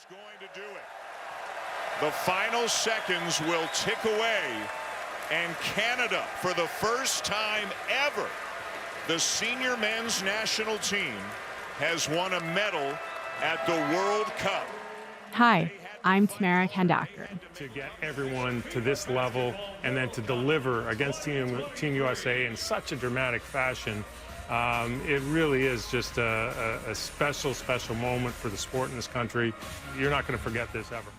is going to do it. The final seconds will tick away, and Canada, for the first time ever, the senior men's national team has won a medal at the World Cup. Hi, I'm Tamara Kandaker. To get everyone to this level and then to deliver against Team USA in such a dramatic fashion, it really is just a special, special moment for the sport in this country. You're not going to forget this ever.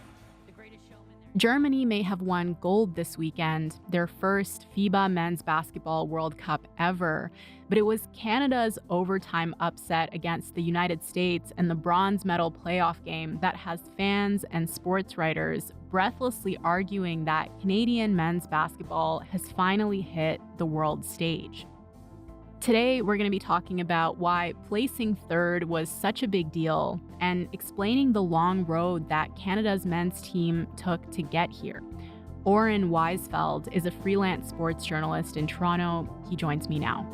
Germany may have won gold this weekend, their first FIBA Men's Basketball World Cup ever, but it was Canada's overtime upset against the United States in the bronze medal playoff game that has fans and sports writers breathlessly arguing that Canadian men's basketball has finally hit the world stage. Today, we're going to be talking about why placing third was such a big deal and explaining the long road that Canada's men's team took to get here. Oren Weisfeld is a freelance sports journalist in Toronto. He joins me now.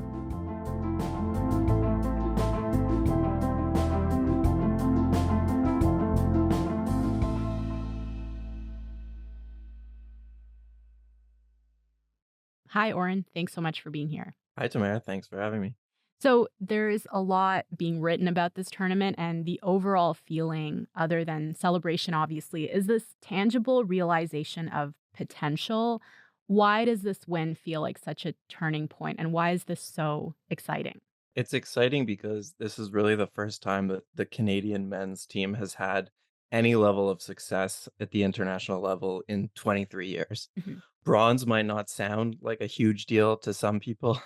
Hi, Oren. Thanks so much for being here. Hi, Tamara. Thanks for having me. So there's a lot being written about this tournament, and the overall feeling, other than celebration, obviously, is this tangible realization of potential. Why does this win feel like such a turning point, and why is this so exciting? It's exciting because this is really the first time that the Canadian men's team has had any level of success at the international level in 23 years. Mhm. Bronze might not sound like a huge deal to some people,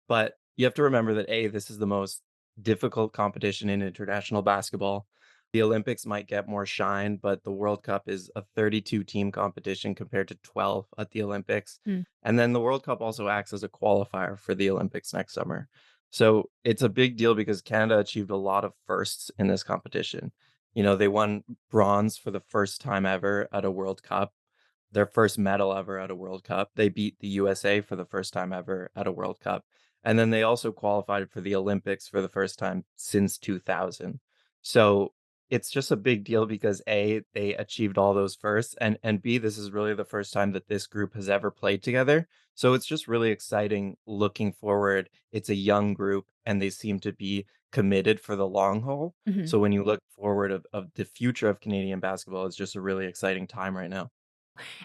but you have to remember that this is the most difficult competition in international basketball. The Olympics might get more shine, but the World Cup is a 32 team competition compared to 12 at the Olympics. Mm. And then the World Cup also acts as a qualifier for the Olympics next summer. So it's a big deal because Canada achieved a lot of firsts in this competition. You know, they won bronze for the first time ever at a World Cup, their first medal ever at a World Cup. They beat the USA for the first time ever at a World Cup. And then they also qualified for the Olympics for the first time since 2000. So it's just a big deal because they achieved all those firsts, and B, this is really the first time that this group has ever played together. So it's just really exciting looking forward. It's a young group and they seem to be committed for the long haul. Mhm. So when you look forward of the future of Canadian basketball, it's just a really exciting time right now.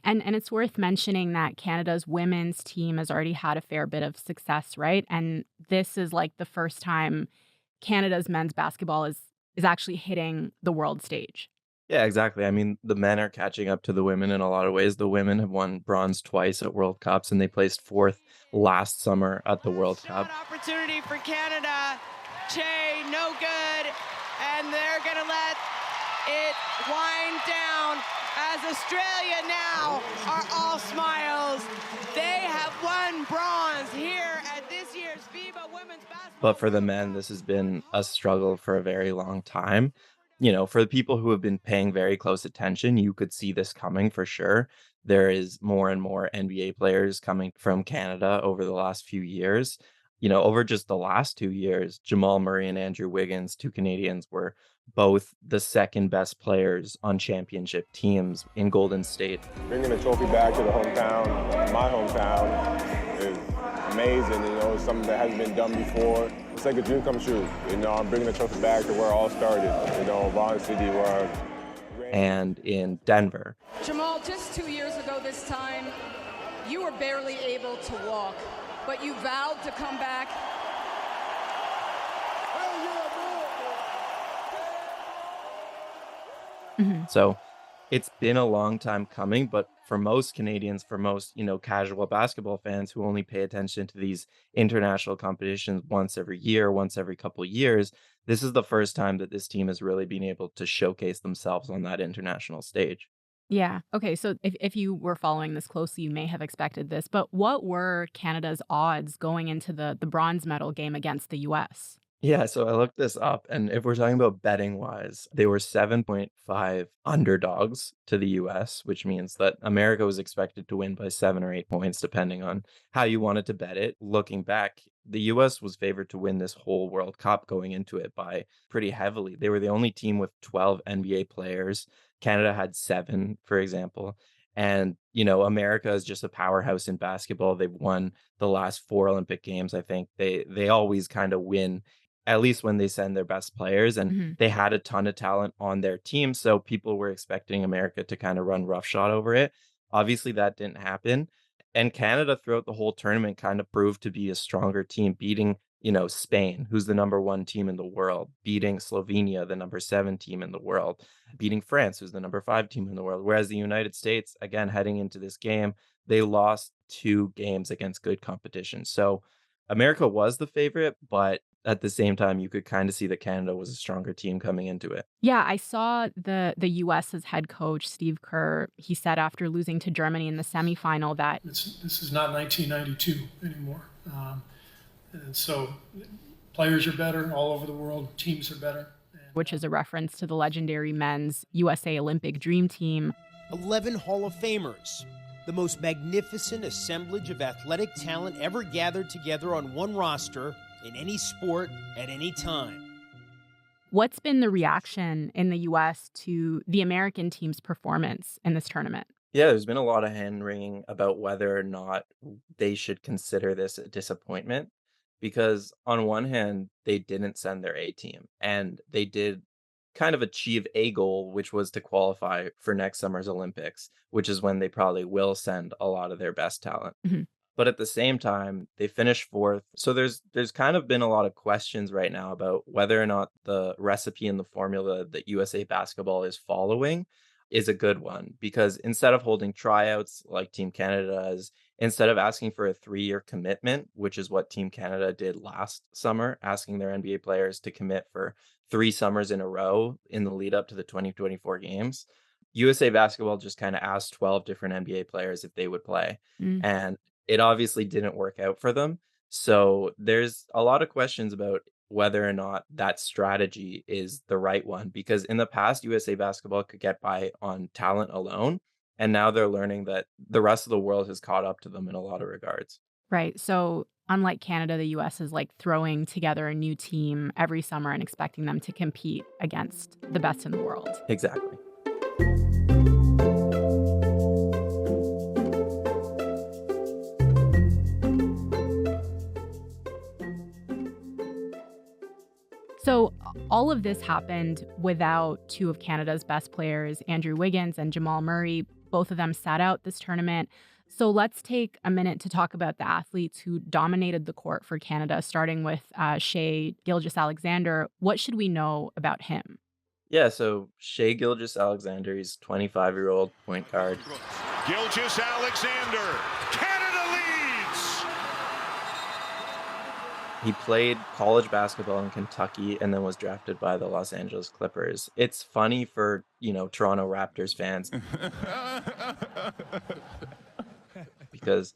And it's worth mentioning that Canada's women's team has already had a fair bit of success, right? And this is like the first time Canada's men's basketball is actually hitting the world stage. Yeah, exactly. I mean, the men are catching up to the women in a lot of ways. The women have won bronze twice at World Cups, and they placed fourth last summer at the World Cup. Shot opportunity for Canada. Che, no good. And they're going to let it wind down as Australia now are all smiles. They have won bronze here at this year's FIBA Women's Basketball. But for the men, this has been a struggle for a very long time. You know, for the people who have been paying very close attention, you could see this coming for sure. There is more and more NBA players coming from Canada over the last few years. You know, over just the last 2 years, Jamal Murray and Andrew Wiggins, two Canadians, were both the second best players on championship teams in Golden State. Bringing the trophy back to the hometown, my hometown, is amazing. You know, it's something that hasn't been done before. It's like a dream come true. You know, I'm bringing the trophy back to where it all started. You know, Vaughan City, where And in Denver. Jamal, just 2 years ago this time, you were barely able to walk, but you vowed to come back. Mhm. So it's been a long time coming, but for most Canadians, for most, casual basketball fans who only pay attention to these international competitions once every year, once every couple of years, this is the first time that this team has really been able to showcase themselves on that international stage. Yeah. Okay. So if you were following this closely, you may have expected this, but what were Canada's odds going into the bronze medal game against the US? Yeah, so I looked this up, and if we're talking about betting wise, they were 7.5 underdogs to the US, which means that America was expected to win by 7 or 8 points, depending on how you wanted to bet it. Looking back, the US was favored to win this whole World Cup going into it by pretty heavily. They were the only team with 12 NBA players. Canada had seven, for example. And, America is just a powerhouse in basketball. They've won the last four Olympic Games, I think. They always kind of win at least when they send their best players, and Hmm. they had a ton of talent on their team, so people were expecting America to kind of run roughshod over it. Obviously, that didn't happen, and Canada throughout the whole tournament kind of proved to be a stronger team, beating, Spain, who's the number one team in the world, beating Slovenia, the number seven team in the world, beating France, who's the number five team in the world. Whereas the United States, again, heading into this game, they lost two games against good competition. So America was the favorite, but at the same time, you could kind of see that Canada was a stronger team coming into it. Yeah, I saw the US's head coach, Steve Kerr. He said after losing to Germany in the semifinal that This is not 1992 anymore. And so players are better all over the world, teams are better. which is a reference to the legendary men's USA Olympic Dream Team. 11 Hall of Famers, the most magnificent assemblage of athletic talent ever gathered together on one roster in any sport at any time. What's been the reaction in the US to the American team's performance in this tournament? Yeah, there's been a lot of hand wringing about whether or not they should consider this a disappointment because, on one hand, they didn't send their A team and they did kind of achieve a goal, which was to qualify for next summer's Olympics, which is when they probably will send a lot of their best talent. Mhm. But at the same time, they finished fourth. So there's kind of been a lot of questions right now about whether or not the recipe and the formula that USA basketball is following is a good one. Because instead of holding tryouts like Team Canada does, instead of asking for a 3-year commitment, which is what Team Canada did last summer, asking their NBA players to commit for 3 summers in a row in the lead up to the 2024 games, USA basketball just kind of asked 12 different NBA players if they would play. Mm. And it obviously didn't work out for them. So there's a lot of questions about whether or not that strategy is the right one because in the past USA basketball could get by on talent alone, and now they're learning that the rest of the world has caught up to them in a lot of regards. Right. So, unlike Canada, the US is like throwing together a new team every summer and expecting them to compete against the best in the world. Exactly. So, all of this happened without two of Canada's best players, Andrew Wiggins and Jamal Murray. Both of them sat out this tournament. So, let's take a minute to talk about the athletes who dominated the court for Canada, starting with Shai Gilgeous-Alexander. What should we know about him? Yeah, so Shai Gilgeous-Alexander, he's 25-year-old point guard. Gilgeous Alexander. Canada leads. He played college basketball in Kentucky and then was drafted by the Los Angeles Clippers. It's funny for, Toronto Raptors fans because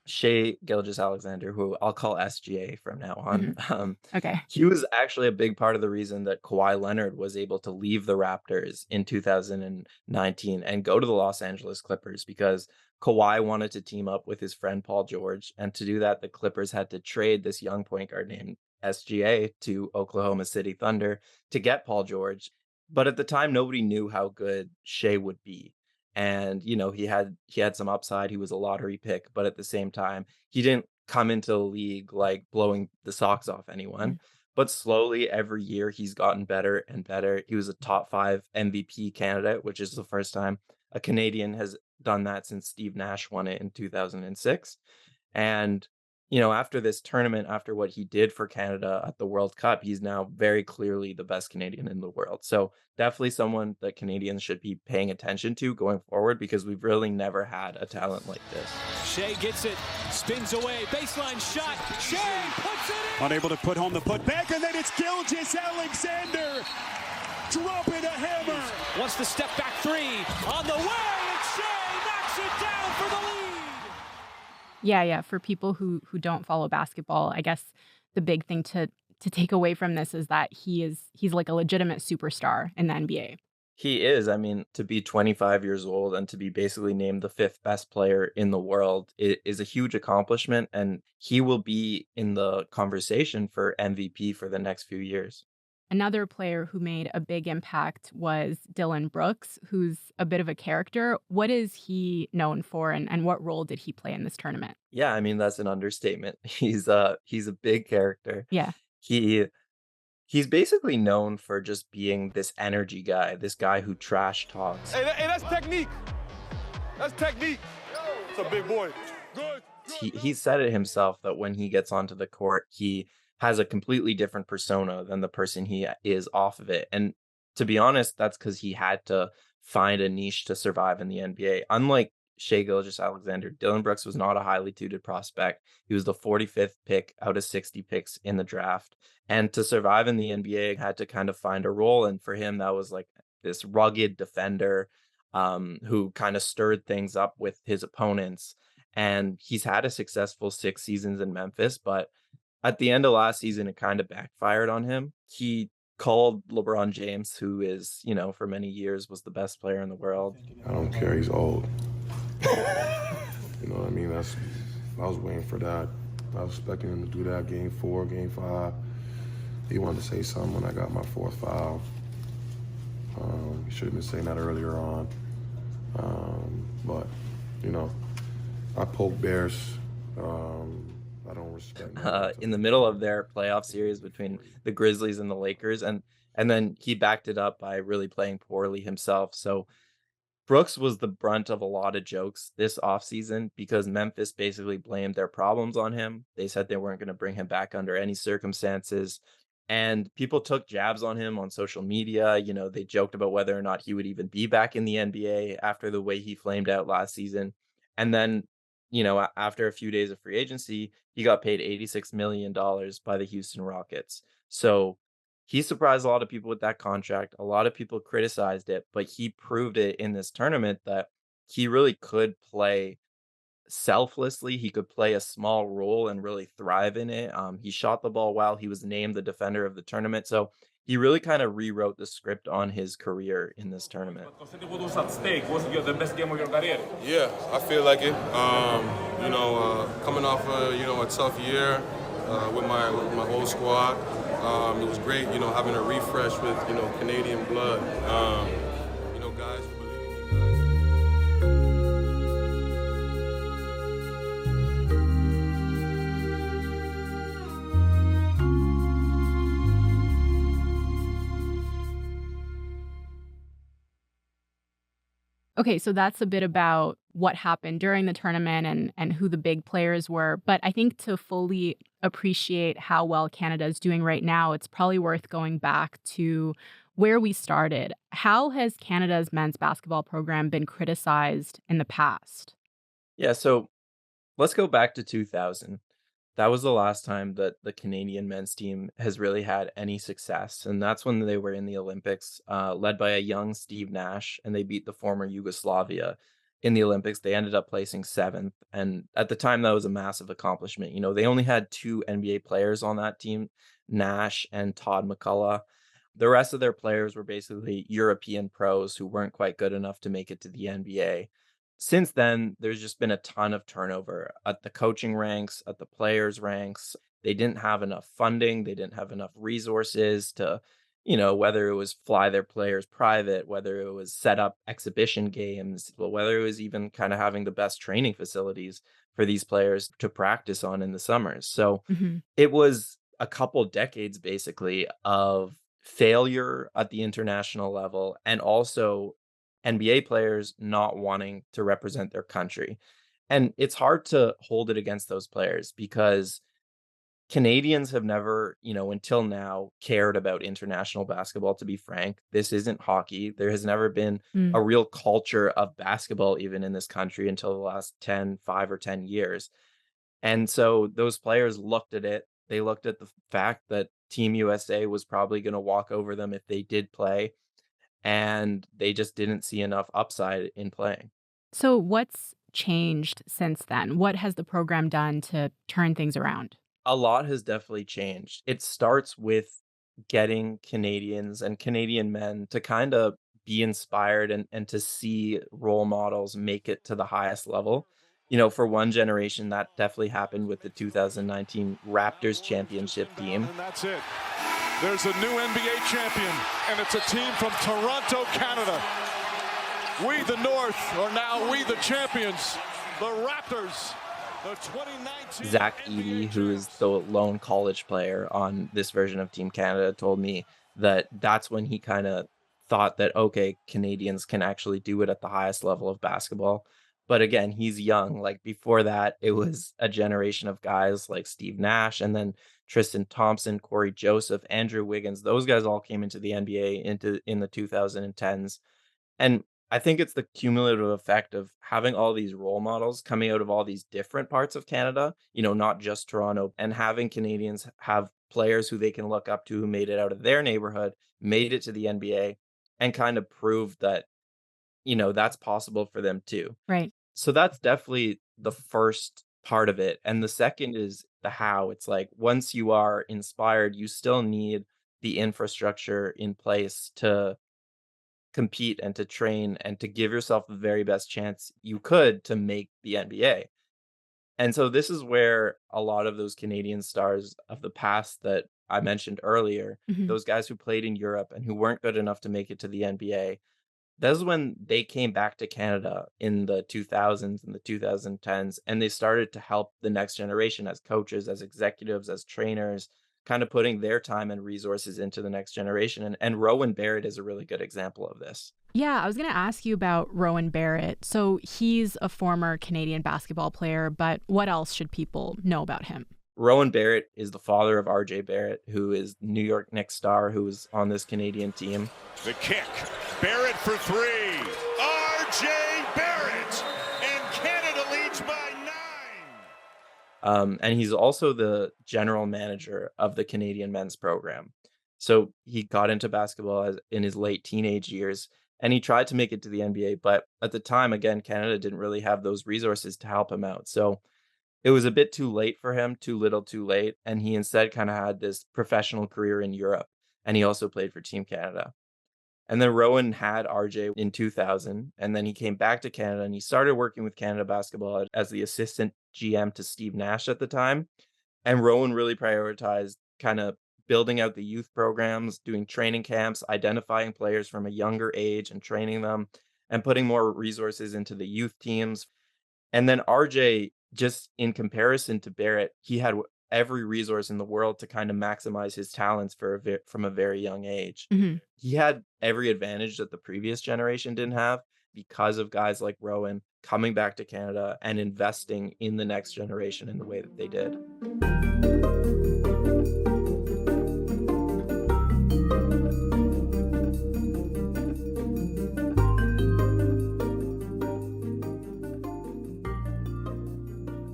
Shai Gilgeous-Alexander, who I'll call SGA from now on, Okay. he was actually a big part of the reason that Kawhi Leonard was able to leave the Raptors in 2019 and go to the Los Angeles Clippers because Kawhi wanted to team up with his friend Paul George. And to do that, the Clippers had to trade this young point guard named SGA to Oklahoma City Thunder to get Paul George. But at the time, nobody knew how good Shai would be. And, he had some upside. He was a lottery pick, but at the same time, he didn't come into the league like blowing the socks off anyone. But slowly every year he's gotten better and better. He was a top 5 MVP candidate, which is the first time a Canadian has done that since Steve Nash won it in 2006. And, after this tournament, after what he did for Canada at the World Cup, he's now very clearly the best Canadian in the world. So definitely someone that Canadians should be paying attention to going forward because we've really never had a talent like this. Shai gets it, spins away, baseline shot. Shai puts it in. Unable to put home the putback, and then it's Gilgeous-Alexander dropping a hammer. Wants the step back three on the way, and Shai knocks it down for the lead. Yeah. For people who don't follow basketball, I guess the big thing to to take away from this is that he's like a legitimate superstar in the NBA. He is. I mean, to be 25 years old and to be basically named the fifth best player in the world is a huge accomplishment, and he will be in the conversation for MVP for the next few years. Another player who made a big impact was Dylan Brooks, who's a bit of a character. What is he known for, and what role did he play in this tournament? Yeah, I mean, that's an understatement. He's a big character. Yeah. He he's basically known for just being this energy guy, this guy who trash talks. Hey, that's technique. That's technique. It's a big boy. Good. He said it himself that when he gets onto the court, he has a completely different persona than the person he is off of it. And to be honest, that's because he had to find a niche to survive in the NBA. Unlike Shea Gilgeous-Alexander, Dylan Brooks was not a highly touted prospect. He was the 45th pick out of 60 picks in the draft. And to survive in the NBA, had to kind of find a role. And for him, that was like this rugged defender who kind of stirred things up with his opponents. And he's had a successful 6 seasons in Memphis, but at the end of last season, it kind of backfired on him. He called LeBron James, who is, for many years was the best player in the world. I don't care. He's old. You know what I mean? I was waiting for that. I was expecting him to do that game 4, game 5. He wanted to say something when I got my 4th foul. He should have been saying that earlier on. But, I poke bears. I don't respect in the middle of their playoff series between the Grizzlies and the Lakers, and then he backed it up by really playing poorly himself. So Brooks was the brunt of a lot of jokes this offseason because Memphis basically blamed their problems on him. They said they weren't going to bring him back under any circumstances. And people took jabs on him on social media. They joked about whether or not he would even be back in the NBA after the way he flamed out last season. And then, after a few days of free agency, he got paid $86 million by the Houston Rockets. So he surprised a lot of people with that contract. A lot of people criticized it, but he proved it in this tournament that he really could play selflessly. He could play a small role and really thrive in it. He shot the ball well. He was named the defender of the tournament. So he really kind of rewrote the script on his career in this tournament. Was at stake. Was it the best game of your career? Yeah, I feel like it. Coming off a tough year with my whole squad, it was great. Having a refresh with Canadian blood. Guys believe in me. Okay, so that's a bit about what happened during the tournament and who the big players were. But I think to fully appreciate how well Canada is doing right now, it's probably worth going back to where we started. How has Canada's men's basketball program been criticized in the past? Yeah, so let's go back to 2000. That was the last time that the Canadian men's team has really had any success. And that's when they were in the Olympics, led by a young Steve Nash, and they beat the former Yugoslavia in the Olympics. They ended up placing 7th. And at the time, that was a massive accomplishment. They only had 2 NBA players on that team, Nash and Todd McCullough. The rest of their players were basically European pros who weren't quite good enough to make it to the NBA. Since then, there's just been a ton of turnover at the coaching ranks, at the players' ranks. They didn't have enough funding. They didn't have enough resources to, whether it was fly their players private, whether it was set up exhibition games, whether it was even kind of having the best training facilities for these players to practice on in the summers. So it was a couple decades basically of failure at the international level and also NBA players not wanting to represent their country. And it's hard to hold it against those players because Canadians have never, until now, cared about international basketball, to be frank. This isn't hockey. There has never been a real culture of basketball even in this country until the last 5 or 10 years. And so those players looked at it. They looked at the fact that Team USA was probably going to walk over them if they did play. And they just didn't see enough upside in playing. So what's changed since then? What has the program done to turn things around? A lot has definitely changed. It starts with getting Canadians and Canadian men to kind of be inspired and to see role models make it to the highest level. For one generation, that definitely happened with the 2019 Raptors championship team. And that's it. There's a new NBA champion, and it's a team from Toronto, Canada. We, the North, are now we, the champions, the Raptors. The 2019 Zach Edey, who is the lone college player on this version of Team Canada, told me that that's when he kind of thought that, okay, Canadians can actually do it at the highest level of basketball. But again, he's young. Like before that, it was a generation of guys like Steve Nash and then Tristan Thompson, Corey Joseph, Andrew Wiggins. Those guys all came into the NBA in the 2010s. And I think it's the cumulative effect of having all these role models coming out of all these different parts of Canada, not just Toronto, and having Canadians have players who they can look up to who made it out of their neighborhood, made it to the NBA, and kind of proved that, that's possible for them too. Right. So that's definitely the first part of it. And the second is the how. It's like once you are inspired, you still need the infrastructure in place to compete and to train and to give yourself the very best chance you could to make the NBA. And so this is where a lot of those Canadian stars of the past that I mentioned earlier, Mhm. those guys who played in Europe and who weren't good enough to make it to the NBA, that's when they came back to Canada in the 2000s and the 2010s, and they started to help the next generation as coaches, as executives, as trainers, kind of putting their time and resources into the next generation. And Rowan Barrett is a really good example of this. Yeah, I was going to ask you about Rowan Barrett. So he's a former Canadian basketball player, but what else should people know about him? Rowan Barrett is the father of RJ Barrett, who is New York Knicks star who was on this Canadian team. The kick. Barrett for three. RJ Barrett. And Canada leads by 9. And he's also the general manager of the Canadian men's program. So he got into basketball in his late teenage years, and he tried to make it to the NBA. But at the time, again, Canada didn't really have those resources to help him out. So it was a bit too late for him, too little, too late. And he instead kind of had this professional career in Europe. And he also played for Team Canada. And then Rowan had RJ in 2000, and then he came back to Canada and he started working with Canada Basketball as the assistant GM to Steve Nash at the time. And Rowan really prioritized kind of building out the youth programs, doing training camps, identifying players from a younger age and training them, and putting more resources into the youth teams. And then RJ, just in comparison to Barrett, he had every resource in the world to kind of maximize his talents from a very young age. Mhm. He had every advantage that the previous generation didn't have because of guys like Rowan coming back to Canada and investing in the next generation in the way that they did.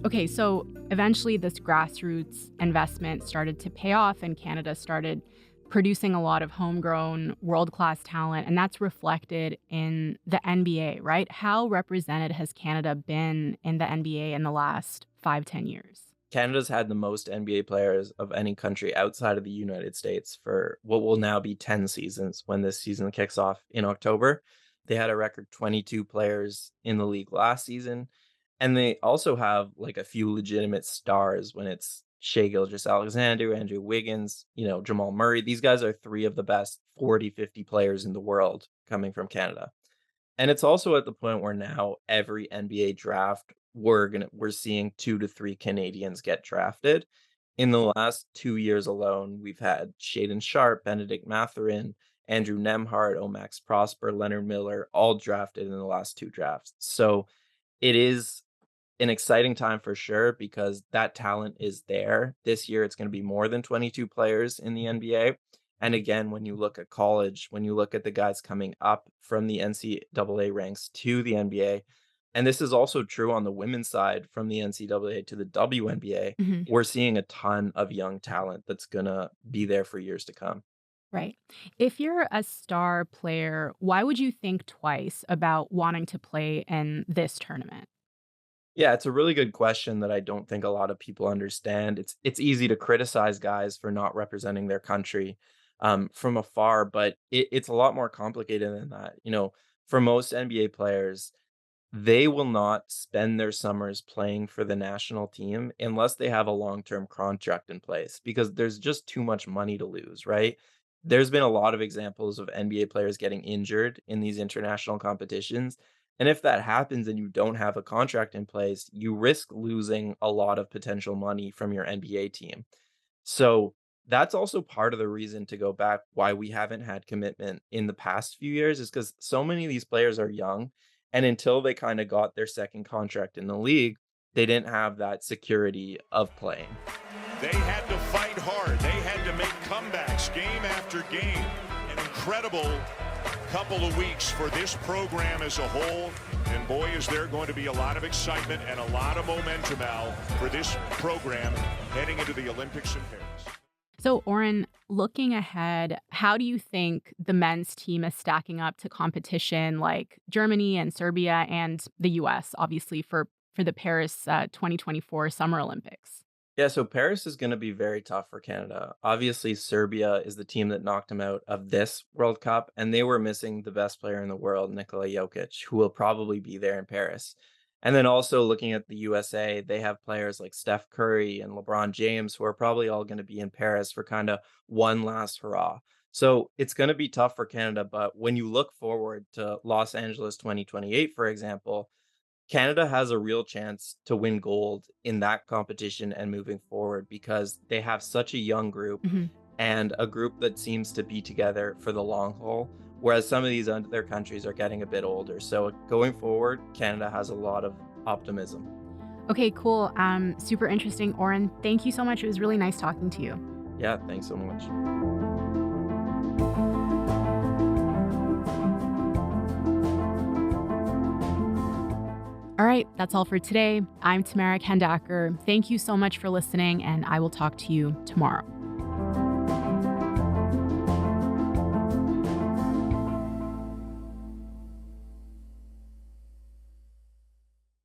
Okay, so eventually this grassroots investment started to pay off and Canada started producing a lot of homegrown world-class talent, and that's reflected in the NBA, right? How represented has Canada been in the NBA in the last 5-10 years? Canada's had the most NBA players of any country outside of the United States for what will now be 10 seasons when this season kicks off in October. They had a record 22 players in the league last season. And they also have like a few legitimate stars when it's Shai Gilgeous-Alexander, Andrew Wiggins, Jamal Murray. These guys are three of the best 40, 50 players in the world coming from Canada. And it's also at the point where now every NBA draft, we're seeing 2 to 3 Canadians get drafted. In the last 2 years alone, we've had Shaedon Sharpe, Benedict Mathurin, Andrew Nembhard, Omax Prosper, Leonard Miller, all drafted in the last 2 drafts. So it is an exciting time for sure because that talent is there. This year, it's going to be more than 22 players in the NBA. And again, when you look at college, when you look at the guys coming up from the NCAA ranks to the NBA, and this is also true on the women's side from the NCAA to the WNBA, Mhm. we're seeing a ton of young talent that's going to be there for years to come. Right. If you're a star player, why would you think twice about wanting to play in this tournament? Yeah, it's a really good question that I don't think a lot of people understand. It's easy to criticize guys for not representing their country from afar, but it's a lot more complicated than that. For most NBA players, they will not spend their summers playing for the national team unless they have a long-term contract in place because there's just too much money to lose, right? There's been a lot of examples of NBA players getting injured in these international competitions. And if that happens and you don't have a contract in place, you risk losing a lot of potential money from your NBA team. So that's also part of the reason to go back why we haven't had commitment in the past few years is because so many of these players are young. And until they kind of got their second contract in the league, they didn't have that security of playing. They had to fight hard. They had to make comebacks game after game. An incredible couple of weeks for this program as a whole. And boy, is there going to be a lot of excitement and a lot of momentum, Al, for this program heading into the Olympics in Paris. So, Oren, looking ahead, how do you think the men's team is stacking up to competition like Germany and Serbia and the U.S., obviously, for the Paris 2024 Summer Olympics? Yeah, so Paris is going to be very tough for Canada. Obviously, Serbia is the team that knocked them out of this World Cup, and they were missing the best player in the world, Nikola Jokic, who will probably be there in Paris. And then also looking at the USA, they have players like Steph Curry and LeBron James, who are probably all going to be in Paris for kind of one last hurrah. So it's going to be tough for Canada. But when you look forward to Los Angeles 2028, for example, Canada has a real chance to win gold in that competition and moving forward because they have such a young group and a group that seems to be together for the long haul, whereas some of these other countries are getting a bit older. So going forward, Canada has a lot of optimism. Okay, cool. Super interesting. Oren, thank you so much. It was really nice talking to you. Yeah, thanks so much. All right, that's all for today. I'm Tamara Kendacker. Thank you so much for listening, and I will talk to you tomorrow.